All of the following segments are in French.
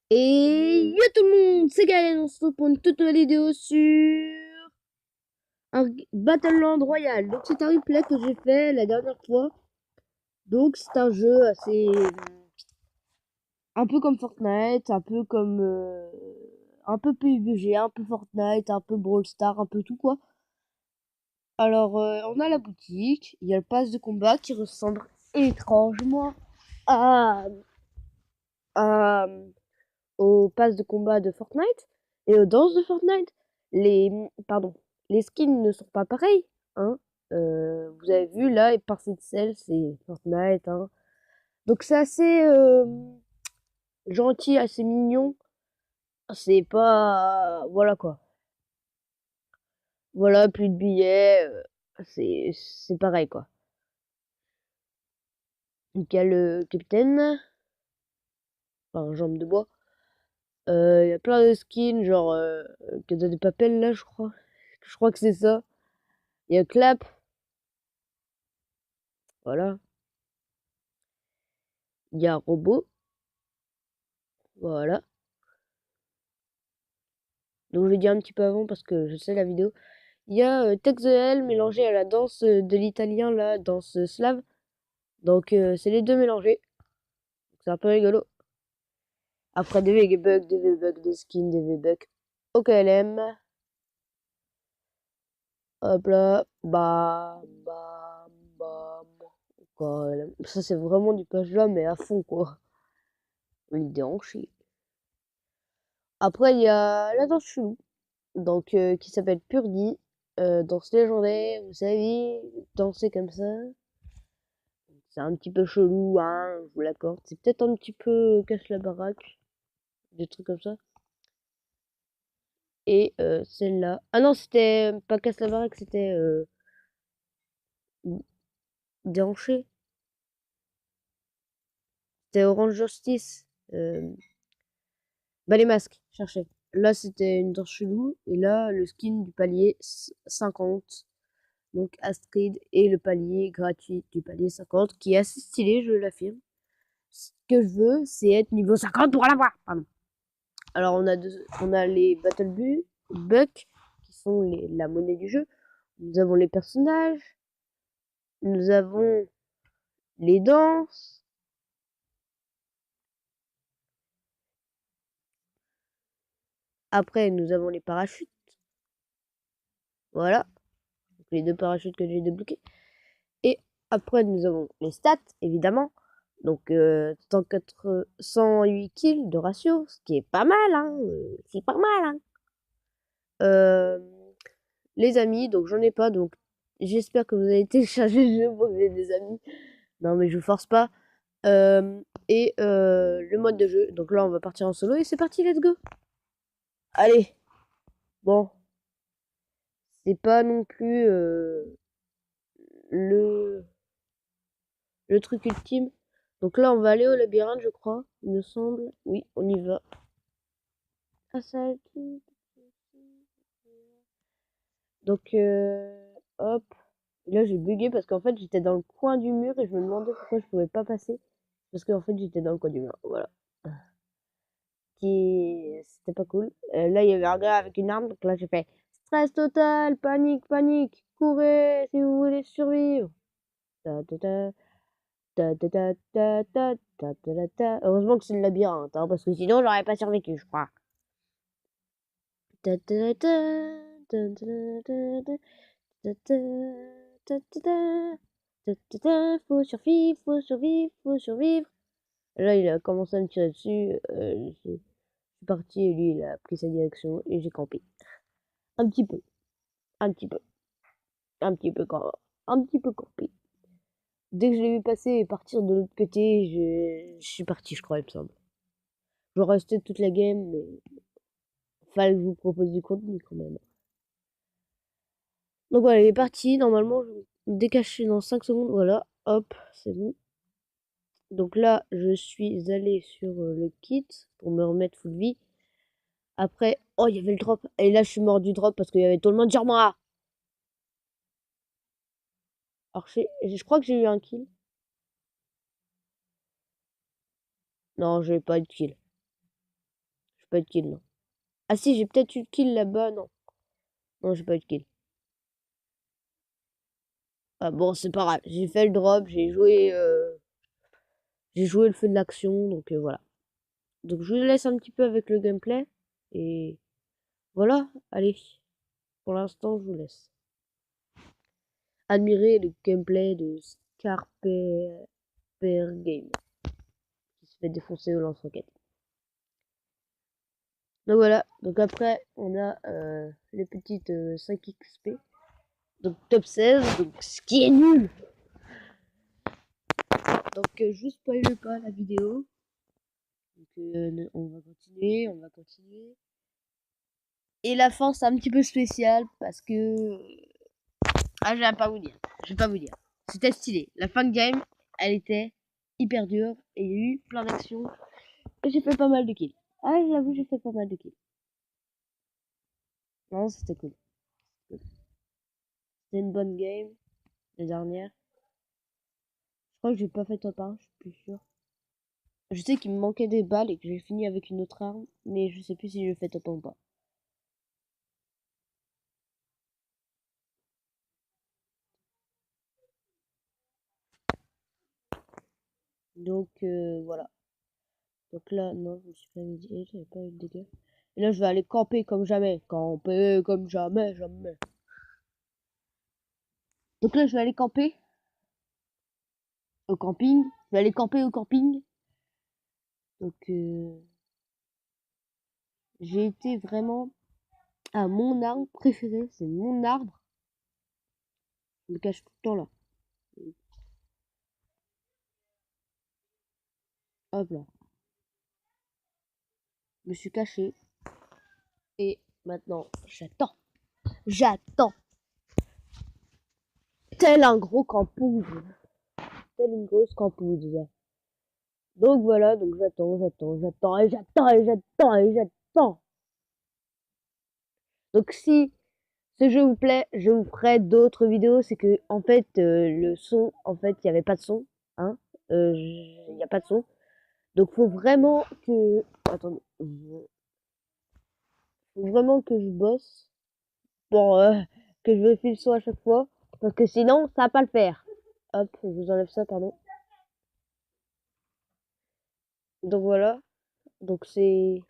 Et yo tout le monde, c'est Galen, on se retrouve pour une toute nouvelle vidéo sur un Battleland Royale. Donc c'est un replay que j'ai fait la dernière fois. Donc c'est un jeu assez... un peu comme Fortnite, un peu comme... un peu PUBG, un peu Fortnite, un peu Brawl Stars, un peu tout quoi. Alors on a la boutique, il y a le pass de combat qui ressemble étrangement à... à au pass de combat de Fortnite et aux danses de Fortnite. Les, pardon, les skins ne sont pas pareils, hein. Vous avez vu là, et par cette selle, c'est Fortnite, hein. Donc c'est assez gentil, assez mignon. C'est pas, voilà quoi. Voilà, plus de billets, c'est pareil quoi. Donc il y a le capitaine, enfin jambe de bois. Il y a plein de skins, genre Casa de Papel là, je crois. Je crois que c'est ça. Il y a Clap, voilà. Il y a Robot, voilà. Donc je l'ai dit un petit peu avant parce que je sais la vidéo. Il y a Take the L mélangé à la danse de l'italien, la danse slave. Donc c'est les deux mélangés. C'est un peu rigolo. Après des V-Bucks, des V-Bucks, des skins, des V-Bucks. OKLM. Hop là. Bam, bam, bam. OKLM. Ça c'est vraiment du page là mais à fond quoi. L'idée en chie. Après il y a la danse chelou. Donc qui s'appelle Purdy. Danse légendaire, vous savez, danser comme ça. C'est un petit peu chelou, hein, je vous l'accorde. C'est peut-être un petit peu casse la baraque, des trucs comme ça. Et celle-là. Ah non, c'était pas casse la baraque, c'était déhanché. C'était Orange Justice. Bah les masques, cherchez. Là, c'était une danse chelou. Et là, le skin du palier 50. Donc Astrid et le palier gratuit du palier 50, qui est assez stylé, je l'affirme. Ce que je veux, c'est être niveau 50 pour l'avoir. Pardon. Alors on a les Battle Bucks, qui sont la monnaie du jeu. Nous avons les personnages. Nous avons les danses. Après, nous avons les parachutes. Voilà. Donc, les deux parachutes que j'ai débloqués. Et après, nous avons les stats, évidemment. Donc, 108 kills de ratio, ce qui est pas mal, hein. C'est pas mal, hein. Euh, les amis, donc j'en ai pas, donc j'espère que vous avez téléchargé le jeu pour que vous ayez des amis. Non, mais je vous force pas. Et le mode de jeu. Donc là, on va partir en solo et c'est parti, let's go. Allez, bon, c'est pas non plus le, le truc ultime. Donc là, on va aller au labyrinthe, je crois, il me semble. Oui, on y va. Ah, ça. Donc, hop. Là, j'ai bugué parce qu'en fait, j'étais dans le coin du mur et je me demandais pourquoi je pouvais pas passer. Parce qu'en fait, j'étais dans le coin du mur. Voilà. C'était pas cool. Là, il y avait un gars avec une arme, donc là, j'ai fait stress total, panique, panique, courez si vous voulez survivre. Ta, ta, ta, ta, ta, ta, ta, ta, ta, ta, ta, ta. Heureusement que c'est le labyrinthe, hein, parce que sinon, j'aurais pas survécu, je crois. Ta, ta, ta, ta, ta, ta, ta, ta, ta, ta, ta, ta, ta, ta, ta. Faut survivre, faut survivre, faut survivre. Là, il a commencé à me tirer dessus. Je suis parti et lui, il a pris sa direction et j'ai campé. Un petit peu, un petit peu, un petit peu quand un petit peu campé. Dès que je l'ai vu passer et partir de l'autre côté, je suis parti, je crois, il me semble. Je restais toute la game, mais fallait que je vous propose du contenu quand même. Donc voilà, il est parti. Normalement, je vais me décacher dans 5 secondes. Voilà, hop, c'est bon. Donc là, je suis allé sur le kit pour me remettre full vie. Après, oh, il y avait le drop. Et là, je suis mort du drop parce qu'il y avait tout le monde sur moi. Alors, je crois que j'ai eu un kill. Non, j'ai pas eu de kill. J'ai pas eu de kill, non. Ah si, j'ai peut-être eu de kill là-bas, non. Non, j'ai pas eu de kill. Ah bon, c'est pas grave. J'ai fait le drop, j'ai joué le feu de l'action, donc voilà. Donc je vous laisse un petit peu avec le gameplay. Et voilà, allez. Pour l'instant, je vous laisse admirer le gameplay de Scarper Game, qui se fait défoncer au lance-roquette. Donc voilà, donc après, on a les petites 5 XP. Donc top 16, donc ce qui est nul. Donc je spoil pas la vidéo. Donc on va continuer, on va continuer. Et la fin, c'est un petit peu spécial parce que... Ah, je vais pas vous dire. Je vais pas vous dire. C'était stylé. La fin de game, elle était hyper dure. Et il y a eu plein d'actions. Et j'ai fait pas mal de kills. Ah, j'avoue, j'ai fait pas mal de kills. Non, c'était cool. C'était une bonne game. La dernière. Je crois que j'ai pas fait top 1, je suis plus sûr. Je sais qu'il me manquait des balles et que j'ai fini avec une autre arme. Mais je sais plus si je fais top 1 ou pas. Donc voilà. Donc là, non, je me suis pas mis j'avais pas eu de dégâts. Et là, je vais aller camper comme jamais. Camper comme jamais, jamais. Donc là, je vais aller camper au camping. Je vais aller camper au camping. Donc, j'ai été vraiment à mon arbre préféré. C'est mon arbre. Je me cache tout le temps là. Hop là. Je me suis caché. Et maintenant, j'attends. J'attends. Tel un gros campouze. Tel une grosse campouze. Donc voilà, donc j'attends, j'attends, et j'attends, et j'attends, et j'attends. Donc si ce jeu vous plaît, je vous ferai d'autres vidéos. C'est que en fait le son, en fait il n'y avait pas de son, hein, il n'y a pas de son. Donc faut vraiment que, attendez, faut vraiment que je bosse pour que je vérifie le son à chaque fois, parce que sinon ça va pas le faire. Hop, je vous enlève ça, pardon. Donc voilà, donc c'est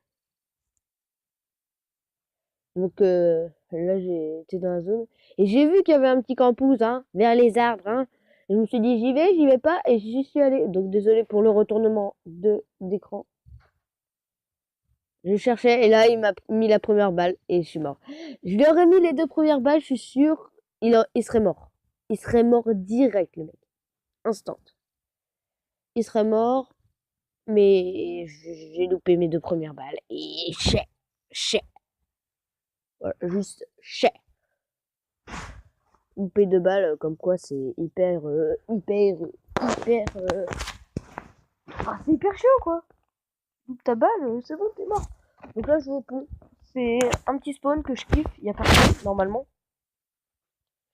donc là j'ai été dans la zone et j'ai vu qu'il y avait un petit campus hein, vers les arbres hein. Et je me suis dit j'y vais pas et j'y suis allée. Donc désolé pour le retournement d'écran. Je cherchais et là il m'a mis la première balle et je suis mort. Je lui aurais mis les 2 premières balles, je suis sûr, il serait mort. Il serait mort direct le mec. Instant. Il serait mort, mais j'ai loupé mes 2 premières balles et chais. Voilà, juste chais. Loupé 2 balles, comme quoi c'est hyper. Ah, c'est hyper chaud quoi. Loupe ta balle, c'est bon, t'es mort. Donc là je vais au pont. C'est un petit spawn que je kiffe, il y a personne normalement.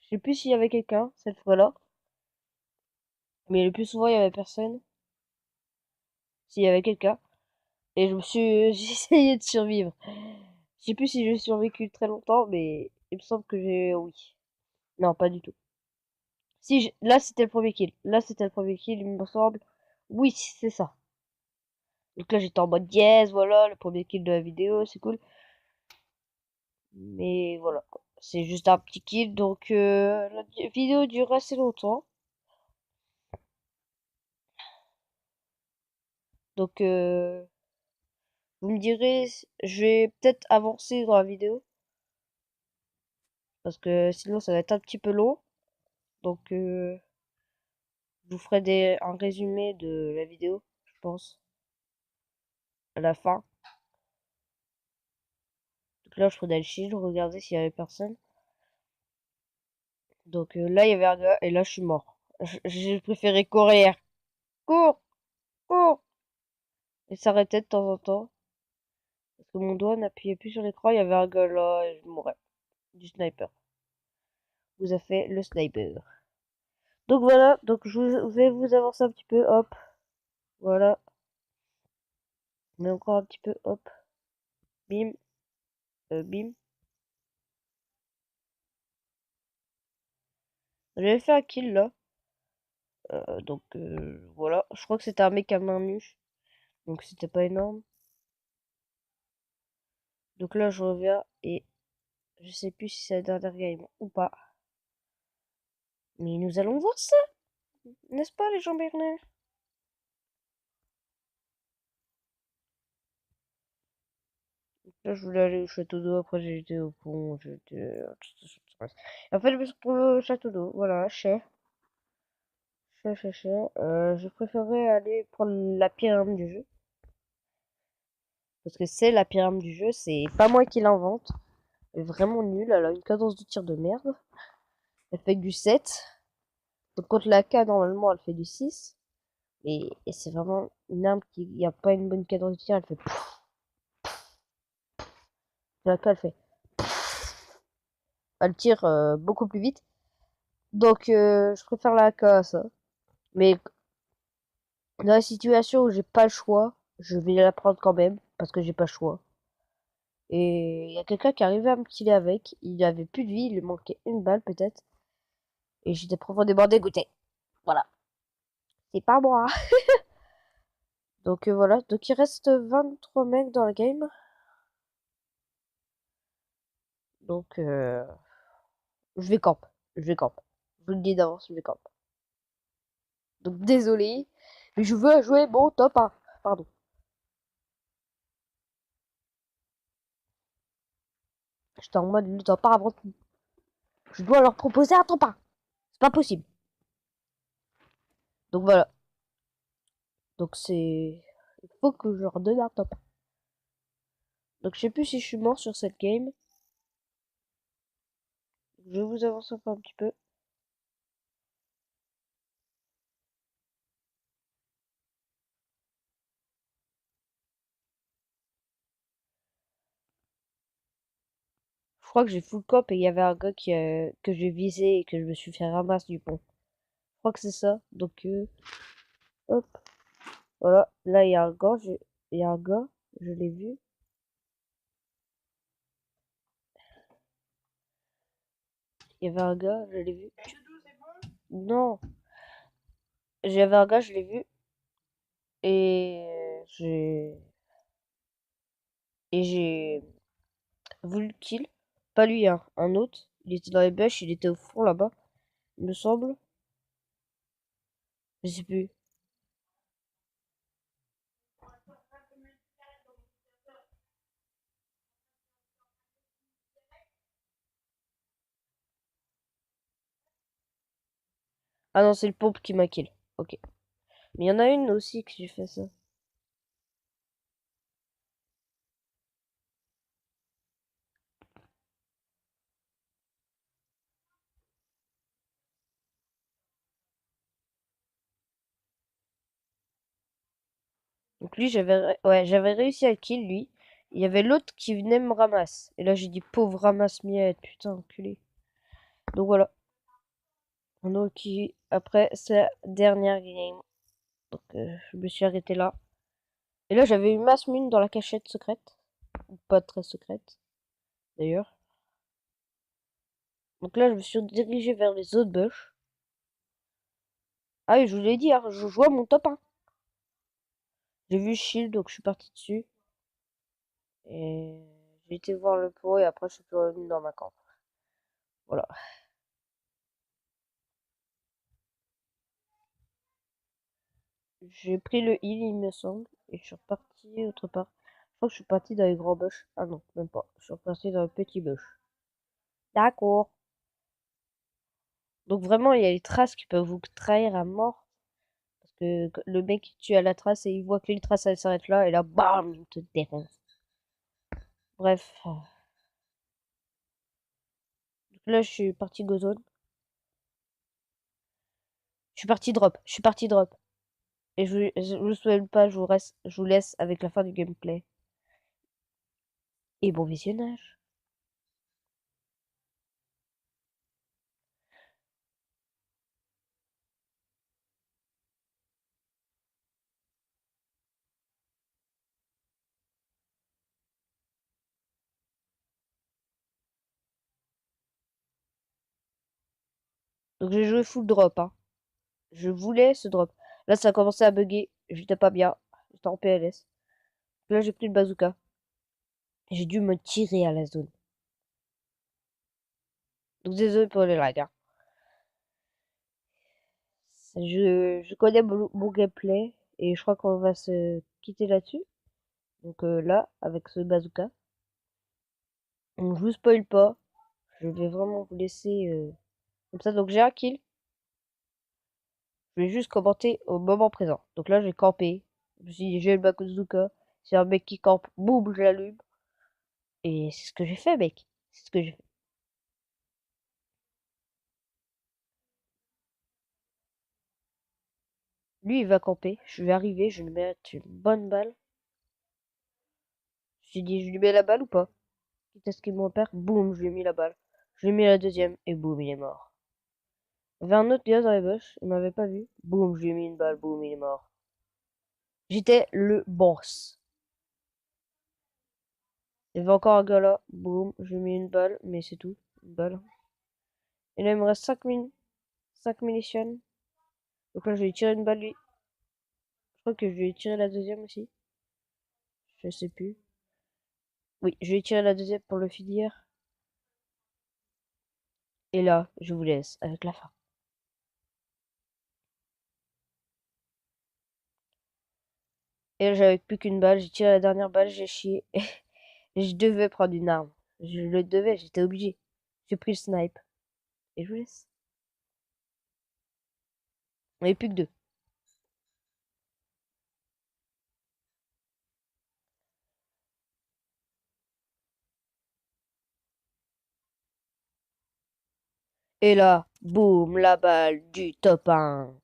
Je sais plus s'il y avait quelqu'un cette fois-là. Mais le plus souvent, il y avait personne. S'il y avait quelqu'un. Et j'ai essayé de survivre. Je sais plus si j'ai survécu très longtemps, mais il me semble que oui. Non, pas du tout. Si, là, c'était le premier kill. Là, c'était le premier kill, il me semble. Oui, c'est ça. Donc là, j'étais en mode yes, voilà, le premier kill de la vidéo, c'est cool. Mais voilà, c'est juste un petit kill, donc la vidéo dure assez longtemps. Donc, vous me direz, je vais peut-être avancer dans la vidéo. Parce que sinon, ça va être un petit peu long. Donc, je vous ferai un résumé de la vidéo, je pense, à la fin. Donc là, je prenais le shield, regarder s'il y avait personne. Donc là, il y avait un gars, et là, je suis mort. J'ai préféré courir. Cours! Cours! Et s'arrêter de temps en temps. Parce que mon doigt n'appuyait plus sur l'écran, il y avait un gars là, et je mourais. Du sniper. Vous a fait le sniper. Donc voilà, donc je vais vous avancer un petit peu, hop. Voilà. Mais encore un petit peu, hop. Bim. Bim. J'avais fait un kill là. Donc voilà. Je crois que c'était un mec à main nue. Donc c'était pas énorme. Donc là je reviens et je sais plus si c'est la dernière game ou pas. Mais nous allons voir ça, n'est-ce pas les gens Bernard? Là je voulais aller au château d'eau, après j'ai été au pont, j'étais... En fait je me suis retrouvé au château d'eau, voilà, je préférais aller prendre la pyramide du jeu. Parce que c'est la pyramide du jeu, c'est pas moi qui l'invente. Elle est vraiment nulle, elle a une cadence de tir de merde. Elle fait du 7. Donc contre la K, normalement, elle fait du 6. Et c'est vraiment une arme qui n'a pas une bonne cadence de tir, elle fait pouf. La K, elle fait. Elle tire beaucoup plus vite. Donc je préfère la AK à ça. Mais dans la situation où j'ai pas le choix, je vais la prendre quand même. Parce que j'ai pas le choix. Et il y a quelqu'un qui arrivait à me killer avec. Il avait plus de vie, il lui manquait une balle peut-être. Et j'étais profondément dégoûté. Voilà. C'est pas moi. Donc voilà. Donc il reste 23 mecs dans la game. Donc je vais camp. Je vais camp. Je vous le dis d'avance, je vais camp. Donc désolé. Mais je veux jouer bon top 1. Pardon. J'étais en mode le top 1 avant tout. Je dois leur proposer un top 1. C'est pas possible. Donc voilà. Donc c'est... Il faut que je leur donne un top 1. Donc je sais plus si je suis mort sur cette game. Je vais vous avancer un petit peu. Je crois que j'ai full cop et il y avait un gars que j'ai visé et que je me suis fait ramasser du pont. Je crois que c'est ça. Donc hop. Voilà. Là il y a un gars. Il y a un gars. Je l'ai vu. Il y avait un gars. Je l'ai vu. Non. J'avais un gars. Je l'ai vu. Et j'ai voulu le kill. Pas lui, hein. Un autre. Il était dans les bêches. Il était au fond là-bas. Il me semble. Je sais plus. Ah non, c'est le pompe qui m'a kill. Ok. Mais il y en a une aussi que j'ai fait ça. Donc lui, ouais, j'avais réussi à le kill, lui. Il y avait l'autre qui venait me ramasser. Et là, j'ai dit, pauvre ramasse-miette, putain, enculé. Donc voilà. Donc, après, c'est la dernière game. Donc, je me suis arrêté là. Et là, j'avais une masse mine dans la cachette secrète. Ou pas très secrète, d'ailleurs. Donc là, je me suis dirigé vers les autres bush. Ah oui, je vous l'ai dit, hein, je jouais à mon top 1. J'ai vu Shield, donc je suis parti dessus. Et j'ai été voir le pro et après, je suis plus revenu dans ma camp. Voilà. J'ai pris le heal, il me semble, et je suis reparti autre part. Je crois que je suis parti dans les grands bush. Ah non, même pas. Je suis reparti dans le petit bush. D'accord. Donc vraiment, il y a les traces qui peuvent vous trahir à mort. Parce que le mec tue à la trace et il voit que les traces elles s'arrêtent là, et là, bam, il te défonce. Bref. Donc là, je suis parti go zone. Je suis parti drop. Je suis parti drop. Et je vous souhaite pas, je vous laisse avec la fin du gameplay. Et bon visionnage. Donc j'ai joué full drop, hein. Je voulais ce drop. Là, ça a commencé à bugger. J'étais pas bien. J'étais en PLS. Là, j'ai pris le bazooka. J'ai dû me tirer à la zone. Donc désolé pour les lags, hein. Je connais mon gameplay et je crois qu'on va se quitter là-dessus. Donc là, avec ce bazooka. Donc je vous spoil pas. Je vais vraiment vous laisser comme ça. Donc j'ai un kill. Je vais juste commenter au moment présent. Donc là, j'ai campé. Je me suis dit, j'ai le bazooka. C'est un mec qui campe. Boum, je l'allume. Et c'est ce que j'ai fait, mec. C'est ce que j'ai fait. Lui, il va camper. Je vais arriver, je vais lui mettre une bonne balle. Je lui dit, je lui mets la balle ou pas? Quitte à ce qu'il me repère. Boum, je lui ai mis la balle. Je lui ai mis la deuxième. Et boum, il est mort. Il y avait un autre gars dans les bush. Il m'avait pas vu. Boum, je lui ai mis une balle. Boum, il est mort. J'étais le boss. Il y avait encore un gars là. Boum, je lui ai mis une balle. Mais c'est tout. Une balle. Et là, il me reste 5 munitions. Donc là, je vais lui tirer une balle, lui. Je crois que je vais lui tirer la deuxième aussi. Je sais plus. Oui, je vais lui tirer la deuxième pour le finir. Et là, je vous laisse avec la fin. Et là, j'avais plus qu'une balle. J'ai tiré la dernière balle, j'ai chié. Et je devais prendre une arme. Je le devais, j'étais obligé. J'ai pris le snipe. Et je vous laisse. On n'est plus que deux. Et là, boum, la balle du top 1.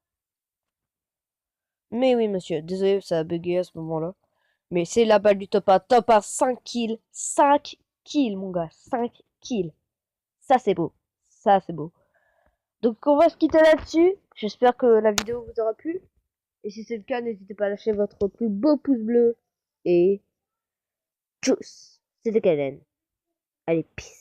Mais oui, monsieur, désolé, ça a bugué à ce moment-là. Mais c'est la balle du top 1, 5 kills. 5 kills, mon gars, 5 kills. Ça, c'est beau. Ça, c'est beau. Donc, on va se quitter là-dessus. J'espère que la vidéo vous aura plu. Et si c'est le cas, n'hésitez pas à lâcher votre plus beau pouce bleu. Et tchuss, c'était Kaden. Allez, peace.